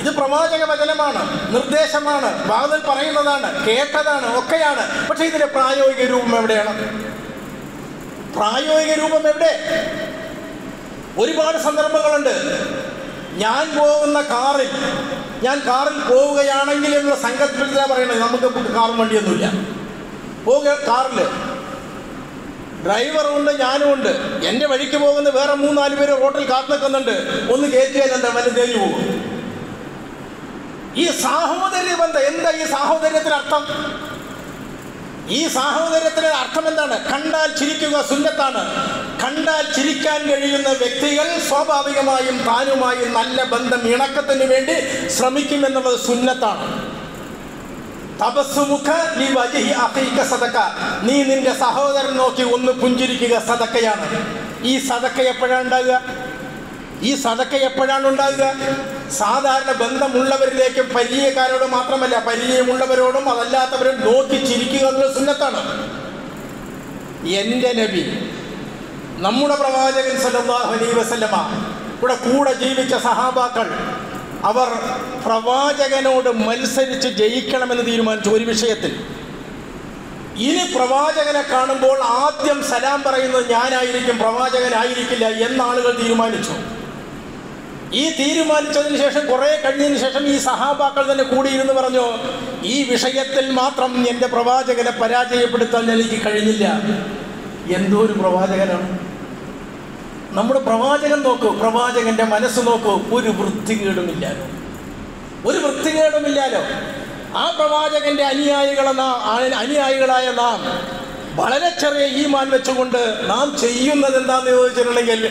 ഇത് പ്രവാചക വചനമാണ്, നിർദ്ദേശമാണ്, വാതിൽ പറയുന്നതാണ്, കേട്ടതാണ്, ഒക്കെയാണ്. പക്ഷെ ഇതിന്റെ പ്രായോഗിക രൂപം എവിടെയാണ്? എവിടെ? ഒരുപാട് സന്ദർഭങ്ങളുണ്ട്. ഞാൻ പോകുന്ന കാറിൽ, ഞാൻ കാറിൽ പോവുകയാണെങ്കിൽ എന്നുള്ള സങ്കല്പത്തിലാണ് പറയുന്നത്. നമുക്ക് കാറും വണ്ടിയൊന്നുമില്ല. കാറിൽ ഡ്രൈവറുണ്ട്, ഞാനും ഉണ്ട്. എൻ്റെ വഴിക്ക് പോകുന്ന വേറെ 3-4 പേര് റോട്ടിൽ കാത്തു നിൽക്കുന്നുണ്ട്. ഒന്ന് കയറ്റിയാൽ എന്താ, വല്ല തേഞ്ഞു പോകും. ഈ സാഹോദര്യ ബന്ധം എന്താ? ഈ സാഹോദര്യത്തിന് അർത്ഥം? ഈ സാഹോദര്യത്തിന് അർത്ഥം എന്താണ്? കണ്ടാൽ ചിരിക്കുക സുന്നത്താണ്. കണ്ടാൽ ചിരിക്കാൻ കഴിയുന്ന വ്യക്തികൾ സ്വാഭാവികമായും താനുമായും നല്ല ബന്ധം, ഇണക്കത്തിന് വേണ്ടി ശ്രമിക്കുമെന്നുള്ളത് സുന്നത്താണ്. തബസ്സുമുഖ ലിവജ്ഹി അഖീക സദഖ, നീ നിന്റെ സഹോദരൻ നോക്കി ഒന്ന് പുഞ്ചിരിക്കുക സദഖയാണ്. ഈ സദഖ എപ്പോഴാണ് ഉണ്ടാകുക? സാധാരണ ബന്ധമുള്ളവരിലേക്കും പരിചയക്കാരോട് മാത്രമല്ല, പരിചയമുള്ളവരോടും അതല്ലാത്തവരും നോക്കി ചിരിക്കുക എന്നുള്ള സുന്നത്താണ്. എൻ്റെ നബി, നമ്മുടെ പ്രവാചകൻ സല്ലല്ലാഹു അലൈഹി വസല്ലമ, കൂടെ ജീവിച്ച സഹാബാക്കൾ, അവർ പ്രവാചകനോട് മത്സരിച്ച് ജയിക്കണമെന്ന് തീരുമാനിച്ചു ഒരു വിഷയത്തിൽ. ഇനി പ്രവാചകനെ കാണുമ്പോൾ ആദ്യം സലാം പറയുന്നത് ഞാനായിരിക്കും, പ്രവാചകനായിരിക്കില്ല എന്നാളുകൾ തീരുമാനിച്ചു. ഈ തീരുമാനിച്ചതിന് ശേഷം കുറെ കഴിഞ്ഞതിന് ശേഷം ഈ സഹാബാക്കൾ തന്നെ കൂടിയിരുന്ന് പറഞ്ഞു, ഈ വിഷയത്തിൽ മാത്രം എൻ്റെ പ്രവാചകനെ പരാജയപ്പെടുത്താൻ എനിക്ക് കഴിഞ്ഞില്ല. എന്തോ ഒരു പ്രവാചകനാണ് നമ്മുടെ പ്രവാചകൻ. നോക്കൂ, പ്രവാചകന്റെ മനസ്സ് നോക്കൂ, ഒരു വൃത്തികേടുമില്ലാലോ. ആ പ്രവാചകന്റെ അനുയായികളായ നാം വളരെ ചെറിയ ഈമാൻ വെച്ചുകൊണ്ട് നാം ചെയ്യുന്നത് എന്താണെന്ന് ചോദിച്ചിട്ടുണ്ടെങ്കിൽ,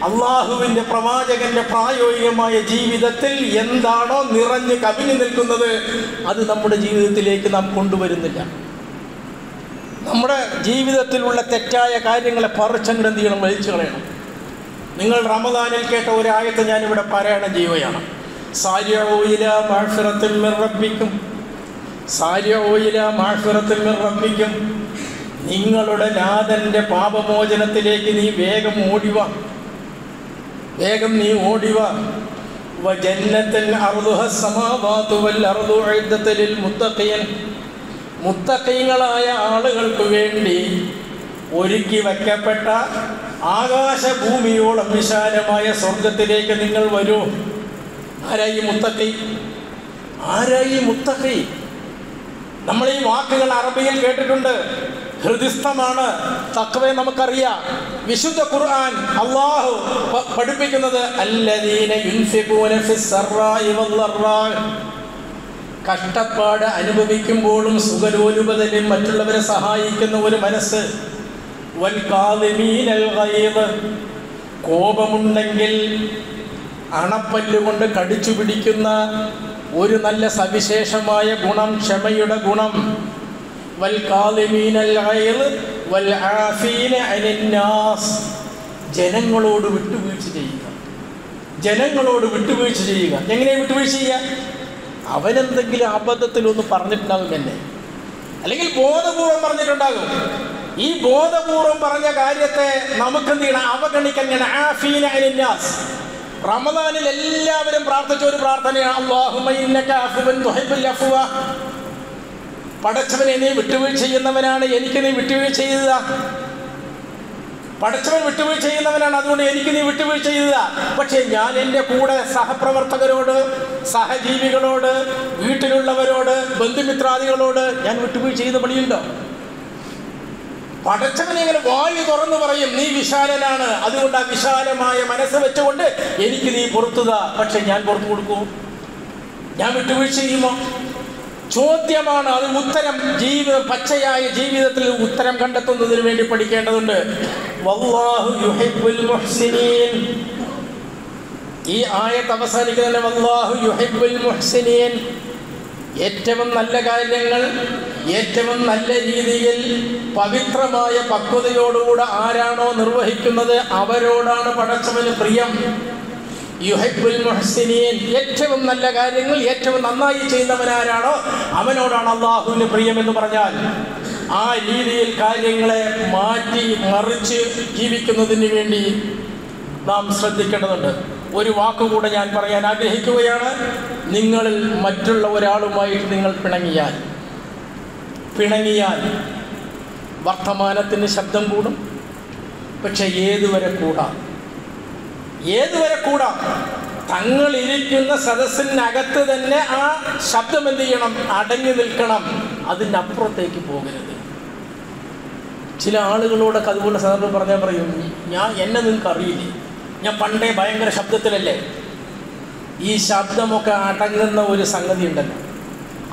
അള്ളാഹുവിൻ്റെ പ്രവാചകന്റെ പ്രായോഗികമായ ജീവിതത്തിൽ എന്താണോ നിറഞ്ഞ് കവിഞ്ഞു നിൽക്കുന്നത് അത് നമ്മുടെ ജീവിതത്തിലേക്ക് നാം കൊണ്ടുവരുന്നില്ല. നമ്മുടെ ജീവിതത്തിലുള്ള തെറ്റായ കാര്യങ്ങളെ പറിച്ചങ്ങട് എന്ത് ചെയ്യണം? വലിച്ചു കളയണം. നിങ്ങൾ റമദാനിൽ കേട്ട ഒരു ആയത്ത് ഞാനിവിടെ പാരായണം ചെയ്യുകയാണ്. സാരിഉ ഇലാ മഗ്ഫിറത്തിൻ മിർ റബ്ബിക്കും, സാരിഉ ഇലാ മഗ്ഫിറത്തിൻ മിർ റബ്ബിക്കും, നിങ്ങളുടെ നാഥന്റെ പാപമോചനത്തിലേക്ക് നീ വേഗം ഓടിവാ. വജന്നത്തിൻ അർദുഹസ് സമാവാതു വൽ അർദു ഉഇദ്ദത ലിൽ മുത്തഖീൻ, മുത്തഖീങ്ങളായ ആളുകൾക്ക് വേണ്ടി ഒരുക്കി വയ്ക്കപ്പെട്ട ആകാശഭൂമിയോളം വിശാലമായ സ്വർഗത്തിലേക്ക് നിങ്ങൾ വരൂ. ആരായി മുത്തഖീ? ആരായി മുത്തഖി? നമ്മൾ ഈ വാക്കുകൾ അറബിയിൽ കേട്ടിട്ടുണ്ട്. ഹൃദിസ്ഥമാണ് തഖ്വയെ നമുക്കറിയാം. വിശുദ്ധ ഖുർആൻ അല്ലാഹു പഠിപ്പിക്കുന്നത് അല്ലദീന യുൻഫിഖൂന ഫിസ്സറാഇ വല്ലറാഇ, കഷ്ടപ്പാട് അനുഭവിക്കുമ്പോഴും സുഖലോലുപതയിലും മറ്റുള്ളവരെ സഹായിക്കുന്ന ഒരു മനസ്സ്. വൽ കാദിമീനൽ ഗൈദ്, കോപമുണ്ടെങ്കിൽ അണപ്പല്ലുകൊണ്ട് കടിച്ചു പിടിക്കുന്ന ഒരു നല്ല സവിശേഷമായ ഗുണം ക്ഷമയുടെ ഗുണം. വൽ കാദിമീനൽ ഗൈദ് വൽ ആഫീന അനിൻ നാസ്, ജനങ്ങളോട് വിട്ടുവീഴ്ച ചെയ്യുക. ജനങ്ങളോട് വിട്ടുവീഴ്ച ചെയ്യുക. എങ്ങനെ വിട്ടുവീഴ്ച ചെയ്യുക? അവനെന്തെങ്കിലും അബദ്ധത്തിലൊന്ന് പറഞ്ഞിട്ടുണ്ടാകും എന്നെ, അല്ലെങ്കിൽ ബോധപൂർവം പറഞ്ഞിട്ടുണ്ടാകും. ഈ ബോധപൂർവം പറഞ്ഞ കാര്യത്തെ നമുക്കെന്ത് ചെയ്യണം? അവഗണിക്കാൻ. ആഫീന അനിൻ നാസ്, റമദാനിൽ എല്ലാവരും പ്രാർത്ഥിച്ച ഒരു പ്രാർത്ഥനയാണ് അല്ലാഹുമ്മ ഇന്നക അഫ്വുൻ തുഹിബ്ബുൽ അഫ്വ. പടച്ചവനെ നീ വിട്ടുവീഴ്ച ചെയ്യുന്നവനാണ്, എനിക്ക് നീ വിട്ടുവീഴ്ച ചെയ്യുക. പടച്ചവൻ വിട്ടുവീഴ്ച ചെയ്യുന്നവനാണ്, അതുകൊണ്ട് എനിക്ക് നീ വിട്ടുവീഴ്ച ചെയ്യുക. പക്ഷേ ഞാൻ എൻ്റെ കൂടെ സഹപ്രവർത്തകരോട്, സഹജീവികളോട്, വീട്ടിലുള്ളവരോട്, ബന്ധുമിത്രാദികളോട് ഞാൻ വിട്ടുവീഴ്ച ചെയ്യുന്ന പണിയുണ്ടോ? പടച്ചവനെ ഇങ്ങനെ വായു തുറന്നു പറയും നീ വിശാലനാണ്, അതുകൊണ്ട് ആ വിശാലമായ മനസ്സ് വെച്ചുകൊണ്ട് എനിക്ക് നീ പുറത്തുക. പക്ഷെ ഞാൻ പുറത്തു കൊടുക്കൂ? ഞാൻ വിട്ടുവീഴ്ച ചെയ്യുമോ? ചോദ്യമാണ്. അത് ഉത്തരം പച്ചയായ ജീവിതത്തിൽ ഉത്തരം കണ്ടെത്തുന്നതിന് വേണ്ടി പഠിക്കേണ്ടതുണ്ട്. വല്ലാഹു യുഹിബ്ബുൽ മുഹ്സിനീൻ. ഈ ആയത്ത് അവസാനിക്കുന്നത് വല്ലാഹു യുഹിബ്ബുൽ മുഹ്സിനീൻ. ഏറ്റവും നല്ല കാര്യങ്ങൾ ഏറ്റവും നല്ല രീതിയിൽ പവിത്രമായ പക്വതയോടുകൂടെ ആരാണോ നിർവഹിക്കുന്നത് അവരോടാണ് പടച്ചവന് പ്രിയം. യുഹിബ്ബുൽ മുഹ്സിനീൻ, ഏറ്റവും നല്ല കാര്യങ്ങൾ ഏറ്റവും നന്നായി ചെയ്യുന്നവനാരാണോ അവനോടാണ് അല്ലാഹുവിന് പ്രിയം എന്ന് പറഞ്ഞാൽ ആ രീതിയിൽ കാര്യങ്ങളെ മാറ്റി മറിച്ച് ജീവിക്കുന്നതിന് വേണ്ടി നാം ശ്രദ്ധിക്കേണ്ടതുണ്ട്. ഒരു വാക്കുകൂടെ ഞാൻ പറയാൻ ആഗ്രഹിക്കുകയാണ്. നിങ്ങളിൽ മറ്റുള്ള ഒരാളുമായിട്ട് നിങ്ങൾ പിണങ്ങിയാൽ വർത്തമാനത്തിന് ശബ്ദം കൂടും. പക്ഷെ ഏതുവരെ കൂടാം? തങ്ങളിരിക്കുന്ന സദസ്സിനകത്ത് തന്നെ ആ ശബ്ദം എന്ത് ചെയ്യണം? അടങ്ങി നിൽക്കണം. അതിനപ്പുറത്തേക്ക് പോകരുത്. ചില ആളുകളോടൊക്കെ അതുപോലെ സന്ദർഭം പറഞ്ഞാൽ പറയും, എന്നെ നിങ്ങൾക്ക് അറിയില്ലേ, ഞാൻ പണ്ടേ ഭയങ്കര ശബ്ദത്തിലല്ലേ. ഈ ശബ്ദമൊക്കെ അടങ്ങുന്ന ഒരു സംഗതി ഉണ്ടല്ലോ,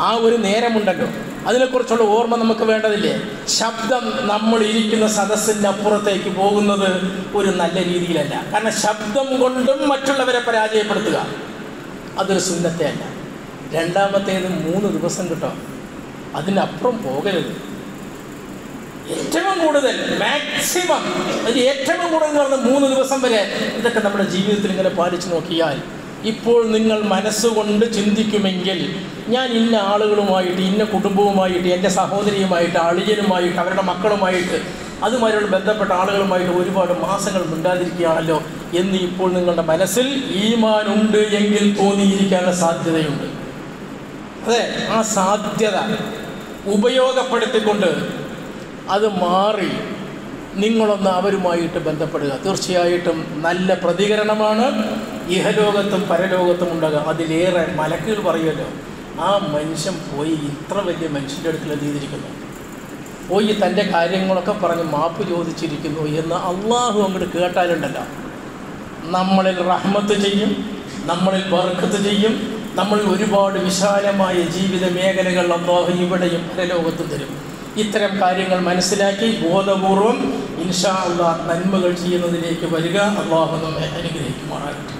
ആ ഒരു നേരമുണ്ടല്ലോ, അതിനെക്കുറിച്ചുള്ള ഓർമ്മ നമുക്ക് വേണ്ടതില്ലേ? ശബ്ദം നമ്മൾ ഇരിക്കുന്ന സദസ്സിൻ്റെ അപ്പുറത്തേക്ക് പോകുന്നത് ഒരു നല്ല രീതിയിലല്ല. കാരണം ശബ്ദം കൊണ്ടും മറ്റുള്ളവരെ പരാജയപ്പെടുത്തുക അതൊരു സുന്നത്തെ അല്ല. രണ്ടാമത്തേത് 3 ദിവസം കിട്ടും, അതിനപ്പുറം പോകരുത്. ഏറ്റവും കൂടുതൽ മാക്സിമം ഏറ്റവും കൂടുതൽ പറഞ്ഞ 3 ദിവസം വരെ. ഇതൊക്കെ നമ്മുടെ ജീവിതത്തിൽ ഇങ്ങനെ പാലിച്ചു നോക്കിയാൽ ഇപ്പോൾ നിങ്ങൾ മനസ്സുകൊണ്ട് ചിന്തിക്കുമെങ്കിൽ ഞാൻ ഇന്ന ആളുകളുമായിട്ട്, ഇന്ന കുടുംബവുമായിട്ട്, എൻ്റെ സഹോദരിയുമായിട്ട്, അളിയനുമായിട്ട്, അവരുടെ മക്കളുമായിട്ട്, അതുമായുള്ള ബന്ധപ്പെട്ട ആളുകളുമായിട്ട് ഒരുപാട് മാസങ്ങൾ മിണ്ടാതിരിക്കുകയാണല്ലോ എന്ന് ഇപ്പോൾ നിങ്ങളുടെ മനസ്സിൽ ഈമാൻ ഉണ്ട് എങ്കിൽ തോന്നിയിരിക്കാനുള്ള സാധ്യതയുണ്ട്. അതെ, ആ സാധ്യത ഉപയോഗപ്പെടുത്തിക്കൊണ്ട് അത് മാറി നിങ്ങളൊന്ന് അവരുമായിട്ട് ബന്ധപ്പെടുക. തീർച്ചയായിട്ടും നല്ല പ്രതികരണമാണ് ഇഹലോകത്തും പരലോകത്തും ഉണ്ടാകുക. അതിലേറെ മലക്കുകൾ പറയുമല്ലോ, ആ മനുഷ്യൻ പോയി ഇത്ര വലിയ മനുഷ്യൻ്റെ അടുക്കൽ ചെയ്തിരിക്കുന്നു, പോയി തൻ്റെ കാര്യങ്ങളൊക്കെ പറഞ്ഞ് മാപ്പ് ചോദിച്ചിരിക്കുന്നു എന്ന് അള്ളാഹു അങ്ങോട്ട് കേട്ടാലുണ്ടല്ലോ, നമ്മളിൽ റഹ്മത്ത് ചെയ്യും, നമ്മളിൽ ബർക്കത്ത് ചെയ്യും, നമ്മളിൽ ഒരുപാട് വിശാലമായ ജീവിത മേഖലകൾ അള്ളാഹു ഇവിടെയും പരലോകത്തും തരും. ഇത്തരം കാര്യങ്ങൾ മനസ്സിലാക്കി ബോധപൂർവം ഇൻഷാ അല്ലാഹ് നന്മകൾ ചെയ്യുന്നതിലേക്ക് വരിക. അള്ളാഹു നമ്മെ അനുഗ്രഹിക്കുമാറാകട്ടെ.